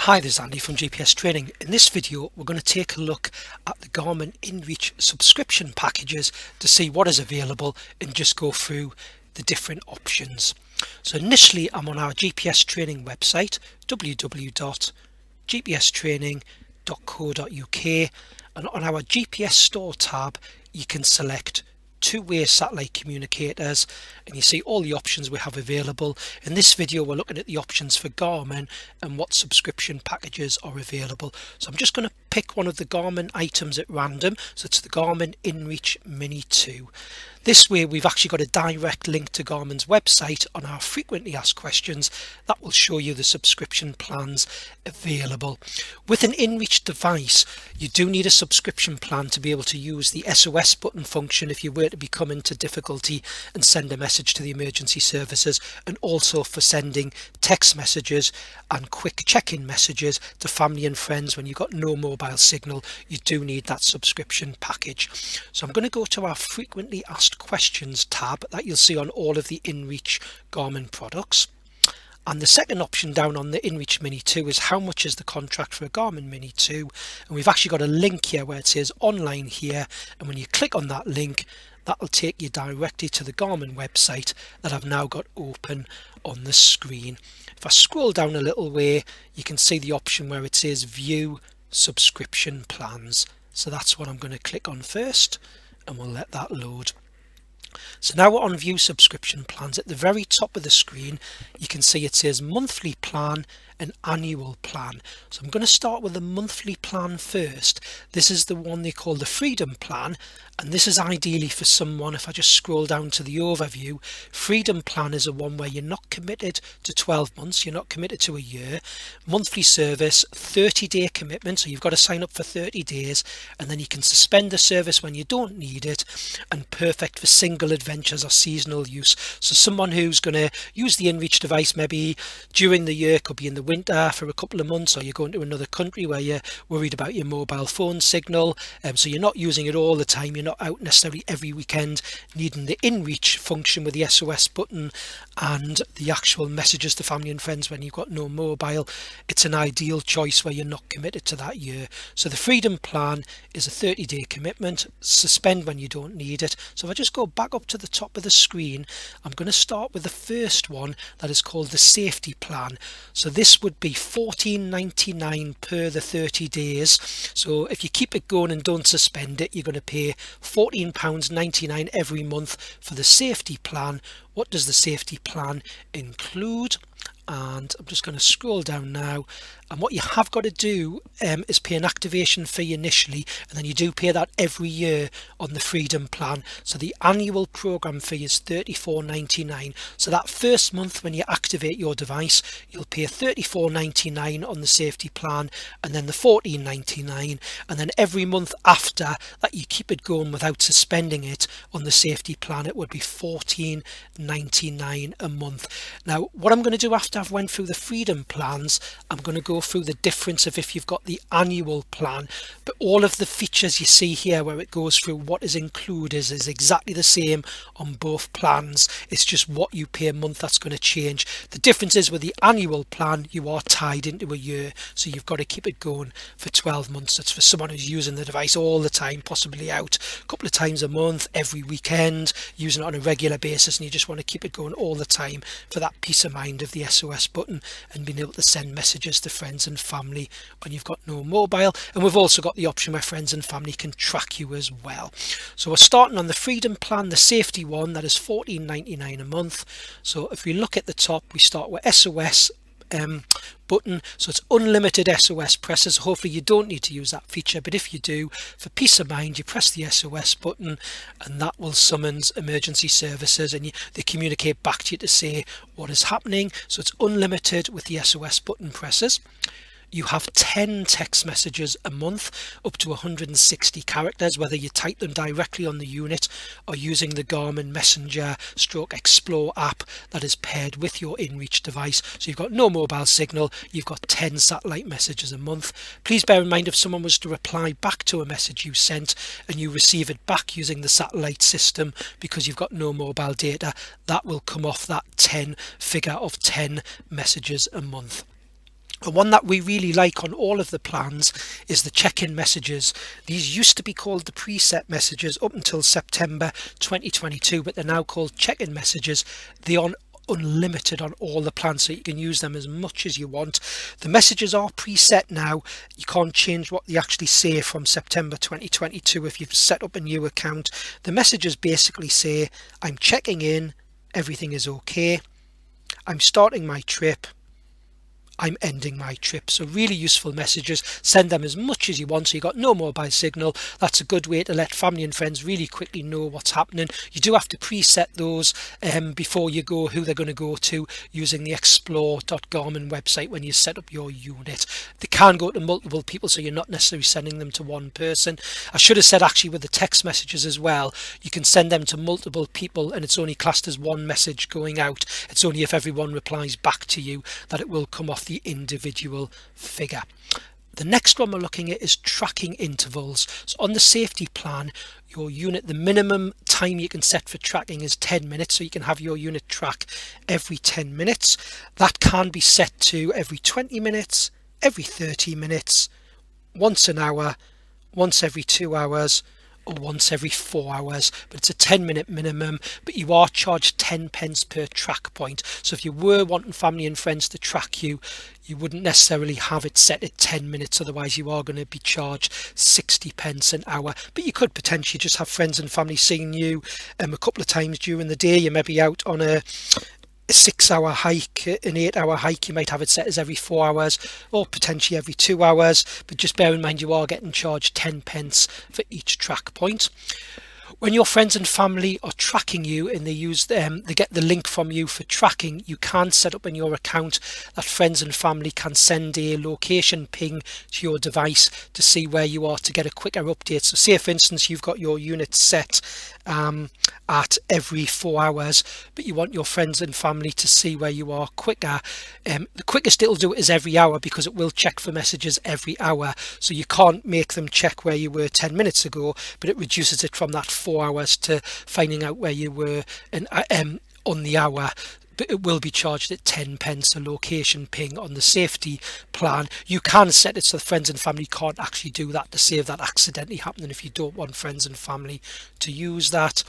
Hi, this is Andy from GPS Training. In this video we're going to take a look at the Garmin inReach subscription packages to see what is available and just go through the different options. So initially I'm on our GPS Training website, www.gpstraining.co.uk, and on our GPS Store tab you can select two-way satellite communicators and you see all the options we have available. In this video we're looking at the options for Garmin and what subscription packages are available. So I'm just going to pick one of the Garmin items at random. So it's the Garmin inReach Mini 2. This way we've actually got a direct link to Garmin's website on our frequently asked questions that will show you the subscription plans available. With an inReach device you do need a subscription plan to be able to use the SOS button function if you were to be coming to difficulty and send a message to the emergency services, and also for sending text messages and quick check-in messages to family and friends when you've got no mobile signal. You do need that subscription package. So I'm going to go to our frequently asked questions tab that you'll see on all of the inReach Garmin products. And the second option down on the inReach Mini 2 is how much is the contract for a Garmin Mini 2, and we've actually got a link here where it says online here, and when you click on that link that will take you directly to the Garmin website that I've now got open on the screen. If I scroll down a little way you can see the option where it says view subscription plans, so that's what I'm going to click on first and we'll let that load. So now we're on view subscription plans. At the very top of the screen you can see it says monthly plan and annual plan. So I'm going to start with the monthly plan first. This is the one they call the Freedom Plan, and this is ideally for someone. If I just scroll down to the overview, Freedom Plan is a one where you're not committed to 12 months, you're not committed to a year, monthly service, 30-day commitment, so you've got to sign up for 30 days and then you can suspend the service when you don't need it, and perfect for single adventures or seasonal use. So someone who's going to use the inReach device maybe during the year, could be in the winter for a couple of months, or you're going to another country where you're worried about your mobile phone signal, so you're not using it all the time, you're not out necessarily every weekend needing the inReach function with the SOS button and the actual messages to family and friends when you've got no mobile. It's an ideal choice where you're not committed to that year. So the Freedom Plan is a 30-day commitment, suspend when you don't need it. So if I just go back up to the top of the screen, I'm going to start with the first one that is called the Safety Plan. So this would be $14.99 per the 30 days. So if you keep it going and don't suspend it, you're going to pay £14.99 every month for the Safety Plan. What does the Safety Plan include? And I'm just going to scroll down now, and what you have got to do is pay an activation fee initially, and then you do pay that every year on the Freedom Plan. So the annual program fee is $34.99. so that first month when you activate your device you'll pay $34.99 on the Safety Plan, and then the $14.99, and then every month after that you keep it going without suspending it on the Safety Plan, it would be $14.99 a month. Now what I'm going to do after I've went through the Freedom Plans, I'm going to go through the difference of if you've got the annual plan, but all of the features you see here where it goes through what is included is exactly the same on both plans. It's just what you pay a month that's going to change. The difference is with the annual plan you are tied into a year, so you've got to keep it going for 12 months. That's for someone who's using the device all the time, possibly out a couple of times a month, every weekend, using it on a regular basis, and you just want to keep it going all the time for that peace of mind of the SOS button and being able to send messages to friends and family when you've got no mobile. And we've also got the option where friends and family can track you as well. So we're starting on the Freedom Plan, the safety one, that is $14.99 a month. So if we look at the top, we start with SOS button, so it's unlimited SOS presses. Hopefully you don't need to use that feature, but if you do, for peace of mind, you press the SOS button and that will summons emergency services, and they communicate back to you to say what is happening. So it's unlimited with the SOS button presses. You have 10 text messages a month, up to 160 characters, whether you type them directly on the unit or using the Garmin Messenger / Explore app that is paired with your inReach device. So you've got no mobile signal, you've got 10 satellite messages a month. Please bear in mind, if someone was to reply back to a message you sent and you receive it back using the satellite system because you've got no mobile data, that will come off that 10 figure of 10 messages a month. And one that we really like on all of the plans is the check-in messages. These used to be called the preset messages up until September 2022, but they're now called check-in messages. They are unlimited on all the plans, so you can use them as much as you want. The messages are preset now. You can't change what they actually say from September 2022 if you've set up a new account. The messages basically say, I'm checking in, everything is okay, I'm starting my trip, I'm ending my trip. So really useful messages. Send them as much as you want, so you got no mobile signal. That's a good way to let family and friends really quickly know what's happening. You do have to preset those before you go, who they're going to go to, using the explore.garmin website when you set up your unit. They can go to multiple people, so you're not necessarily sending them to one person. I should have said actually with the text messages as well, you can send them to multiple people and it's only classed as one message going out. It's only if everyone replies back to you that it will come off the individual figure. The next one we're looking at is tracking intervals. So on the safety plan, your unit, the minimum time you can set for tracking is 10 minutes, so you can have your unit track every 10 minutes. That can be set to every 20 minutes, every 30 minutes, once an hour, once every 2 hours, or once every 4 hours, but it's a 10-minute minimum. But you are charged 10 pence per track point. So if you were wanting family and friends to track you, you wouldn't necessarily have it set at 10 minutes, otherwise you are going to be charged 60 pence an hour. But you could potentially just have friends and family seeing you a couple of times during the day. You may be out on a 6-hour hike, an 8-hour hike, you might have it set as every 4 hours or potentially every 2 hours, but just bear in mind you are getting charged 10 pence for each track point. When your friends and family are tracking you and they get the link from you for tracking, you can set up in your account that friends and family can send a location ping to your device to see where you are to get a quicker update. So say for instance you've got your unit set at every 4 hours, but you want your friends and family to see where you are quicker. The quickest it'll do it is every hour, because it will check for messages every hour. So you can't make them check where you were 10 minutes ago, but it reduces it from that 4 hours to finding out where you were on the hour. But it will be charged at 10 pence a location ping on the safety plan. You can set it so friends and family can't actually do that, to save that accidentally happening if you don't want friends and family to use that.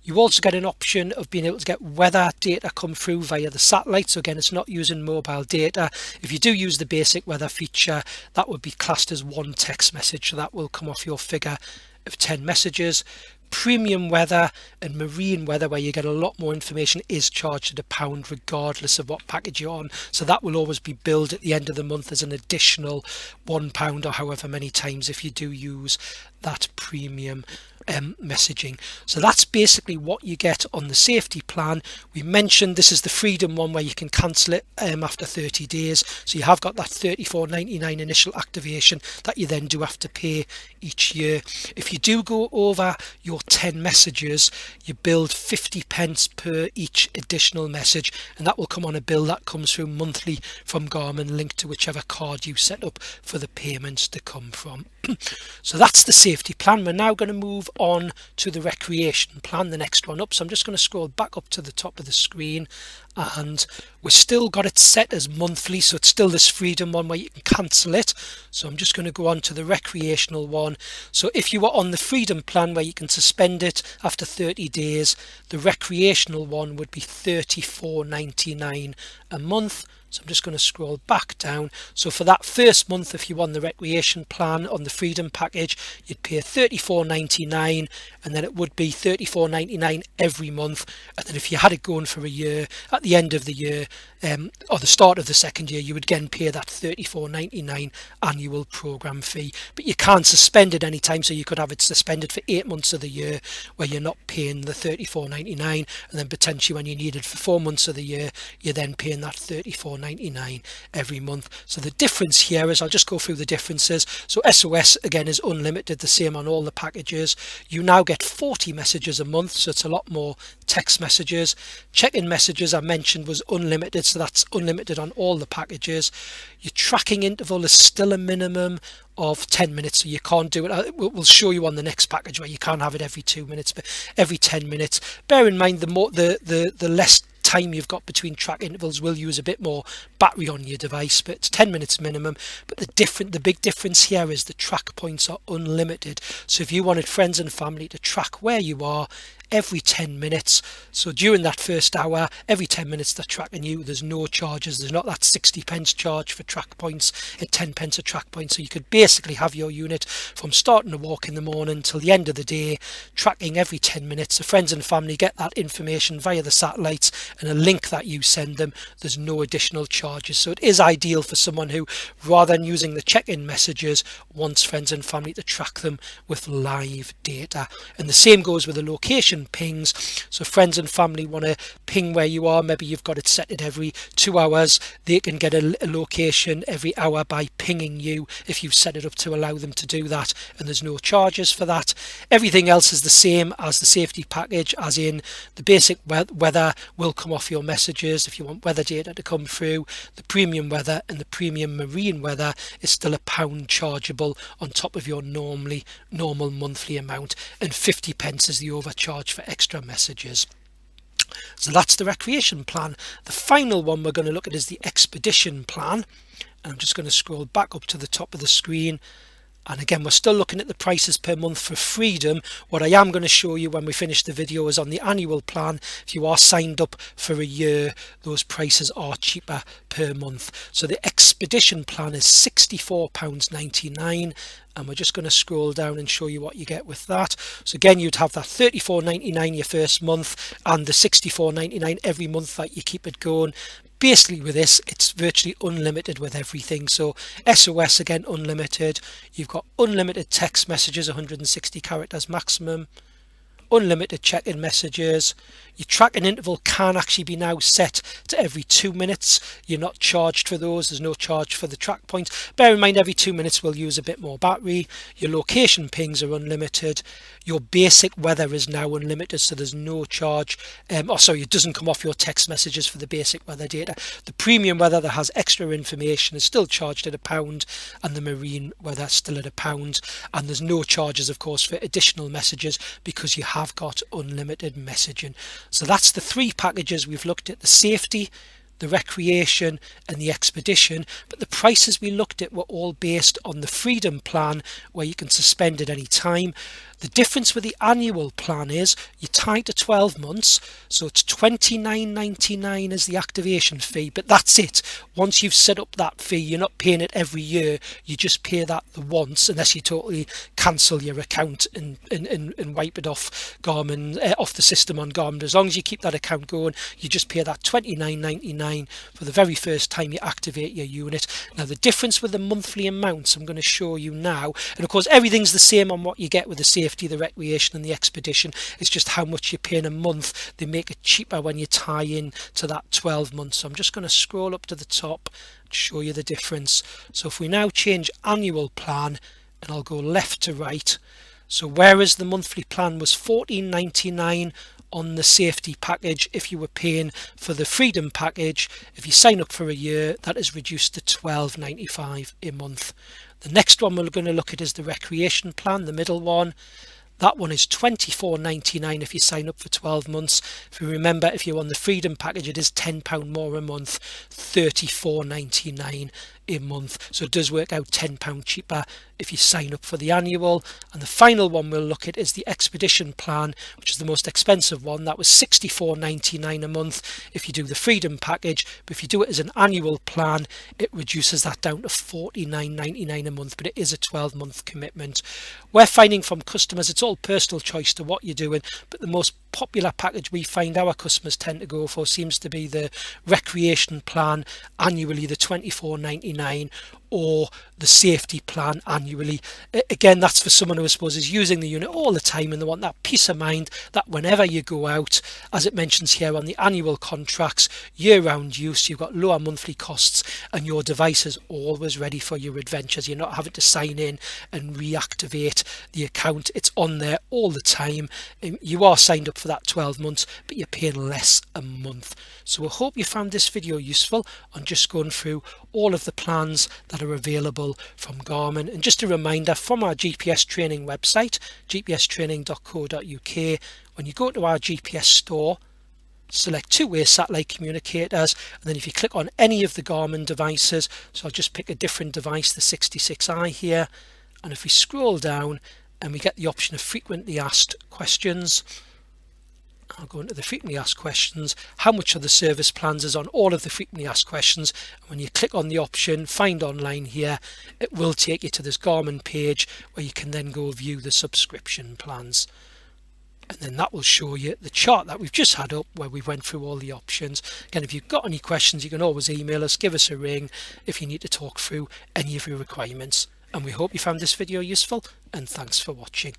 You also get an option of being able to get weather data come through via the satellite. So again, it's not using mobile data. If you do use the basic weather feature, that would be classed as one text message, so that will come off your figure of 10 messages. Premium weather and marine weather, where you get a lot more information, is charged at £1 regardless of what package you're on. So that will always be billed at the end of the month as an additional £1 or however many times if you do use that premium messaging. So that's basically what you get on the safety plan. We mentioned this is the freedom one, where you can cancel it after 30 days. So you have got that £34.99 initial activation that you then do have to pay each year. If you do go over your 10 messages, you build 50 pence per each additional message, and that will come on a bill that comes through monthly from Garmin, linked to whichever card you set up for the payments to come from. So that's the safety plan. We're now going to move on to the recreation plan, the next one up. So I'm just going to scroll back up to the top of the screen, and we've still got it set as monthly, so it's still this freedom one where you can cancel it. So I'm just going to go on to the recreational one. So if you are on the freedom plan where you can suspend it after 30 days, the recreational one would be £34.99 a month. So I'm just going to scroll back down. So for that first month, if you want the recreation plan on the freedom package, you'd pay £34.99, and then it would be £34.99 every month. And then if you had it going for a year, at the end of the year or the start of the second year, you would again pay that £34.99 annual program fee. But you can't suspend it anytime, so you could have it suspended for 8 months of the year where you're not paying the £34.99, and then potentially when you need it for 4 months of the year, you're then paying that £34.99 every month. So the difference here is, I'll just go through the differences. So SOS again is unlimited, the same on all the packages. You now get 40 messages a month, so it's a lot more text messages. Check-in messages I mentioned was unlimited, so that's unlimited on all the packages. Your tracking interval is still a minimum of 10 minutes, so you can't do it. We'll show you on the next package where you can't have it every 2 minutes, but every 10 minutes. Bear in mind, the less time you've got between track intervals will use a bit more battery on your device, but it's 10 minutes minimum. But the big difference here is the track points are unlimited. So if you wanted friends and family to track where you are every 10 minutes, so during that first hour, every 10 minutes they're tracking you, there's no charges. There's not that 60p charge for track points at 10p a track point. So you could basically have your unit from starting to walk in the morning till the end of the day, tracking every 10 minutes. The friends and family get that information via the satellites and a link that you send them. There's no additional charges. So it is ideal for someone who, rather than using the check-in messages, wants friends and family to track them with live data. And the same goes with the location pings. So friends and family want to ping where you are. Maybe you've got it set at every 2 hours. They can get a location every hour by pinging you if you've set it up to allow them to do that, and there's no charges for that. Everything else is the same as the safety package, as in the basic weather will come off your messages if you want weather data to come through. The premium weather and the premium marine weather is still £1 chargeable on top of your normal monthly amount, and 50p is the overcharge for extra messages. So that's the recreation plan. The final one we're going to look at is the expedition plan. And I'm just going to scroll back up to the top of the screen. And again, we're still looking at the prices per month for Freedom. What I am going to show you when we finish the video is on the annual plan. If you are signed up for a year, those prices are cheaper per month. So the expedition plan is £64.99. And we're just going to scroll down and show you what you get with that. So again, you'd have that $34.99 your first month and the $64.99 every month that you keep it going. Basically with this, it's virtually unlimited with everything. So SOS, again, unlimited. You've got unlimited text messages, 160 characters maximum. Unlimited check-in messages. Your tracking interval can actually be now set to every 2 minutes. You're not charged for those. There's no charge for the track points. Bear in mind, every 2 minutes will use a bit more battery. Your location pings are unlimited. Your basic weather is now unlimited, so there's no charge. It doesn't come off your text messages for the basic weather data. The premium weather that has extra information is still charged at £1, and the marine weather still at £1. And there's no charges, of course, for additional messages because you have got unlimited messaging. So that's the 3 packages we've looked at: the safety, the recreation and the expedition. But the prices we looked at were all based on the Freedom plan, where you can suspend at any time. The difference with the annual plan is you're tied to 12 months, so it's $29.99 is the activation fee, but that's it. Once you've set up that fee, you're not paying it every year. You just pay that the once, unless you totally cancel your account and wipe it off Garmin, off the system on Garmin. As long as you keep that account going, you just pay that $29.99 for the very first time you activate your unit. Now the difference with the monthly amounts I'm going to show you now, and of course everything's the same on what you get with the safety, the recreation and the expedition. It's just how much you're paying a month. They make it cheaper when you tie in to that 12 months. So I'm just going to scroll up to the top to show you the difference. So if we now change annual plan, and I'll go left to right, so whereas the monthly plan was $14.99 on the safety package, if you were paying for the Freedom package, if you sign up for a year, that is reduced to $12.95 a month. The next one we're going to look at is the recreation plan, the middle one. That one is $24.99 if you sign up for 12 months. If you remember, if you're on the Freedom package, it is £10 more a month, $34.99 a month. So it does work out £10 cheaper if you sign up for the annual. And the final one we'll look at is the expedition plan, which is the most expensive one. That was $64.99 a month if you do the Freedom package, but if you do it as an annual plan, it reduces that down to $49.99 a month, but it is a 12-month commitment. We're finding from customers, it's all personal choice to what you're doing, but the most popular package we find our customers tend to go for seems to be the recreation plan annually, the $24.99, or the safety plan annually. Again, that's for someone who I suppose is using the unit all the time and they want that peace of mind that whenever you go out, as it mentions here on the annual contracts, year-round use, you've got lower monthly costs and your device is always ready for your adventures. You're not having to sign in and reactivate the account. It's on there all the time. You are signed up for that 12 months, but you're paying less a month. So I hope you found this video useful on just going through all of the plans that are available from Garmin. And just a reminder, from our GPS training website, gpstraining.co.uk, when you go to our GPS store, select two-way satellite communicators, and then if you click on any of the Garmin devices, so I'll just pick a different device, the 66i here, and if we scroll down and we get the option of frequently asked questions, I'll go into the frequently asked questions. How much are the service plans is on all of the frequently asked questions, and when you click on the option find online here, it will take you to this Garmin page where you can then go view the subscription plans, and then that will show you the chart that we've just had up where we went through all the options. Again, if you've got any questions, you can always email us, give us a ring if you need to talk through any of your requirements. And we hope you found this video useful, and thanks for watching.